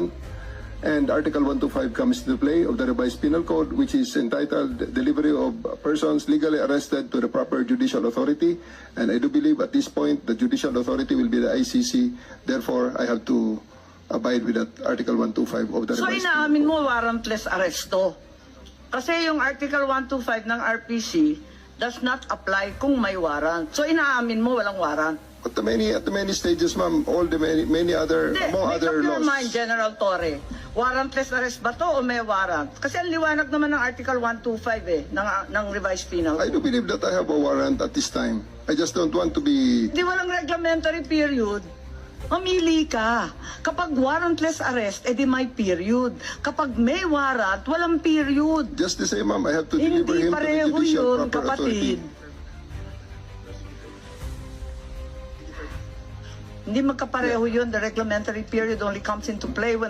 warrant. And Article 125 comes into play of the revised penal code, which is entitled Delivery of Persons Legally Arrested to the Proper Judicial Authority. And I do believe at this point the judicial authority will be the ICC. Therefore, I have to abide with that Article 125 of the So revised inaamin penal code. mo warrantless arresto. Kasi yung Article 125 ng RPC does not apply kung may warrant. So inaamin mo walang warrant. At the many stages, ma'am, all the many other, Hindi, among make other up your laws. mind, General Torre. Warrantless arrest ba to o may warrant? Kasi ang liwanag naman ng Article 125 ng revised penal I do code. believe that I have a warrant at this time. I just don't want to be... Di walang reglementary period. Mamili ka. Kapag warrantless arrest, edi may period. Kapag may warrant, walang period. Just the same, ma'am, I have to deliver Hindi him to the pareho judicial yun, proper authority. kapatid. Hindi magkapareho yun. The reglementary period only comes into play when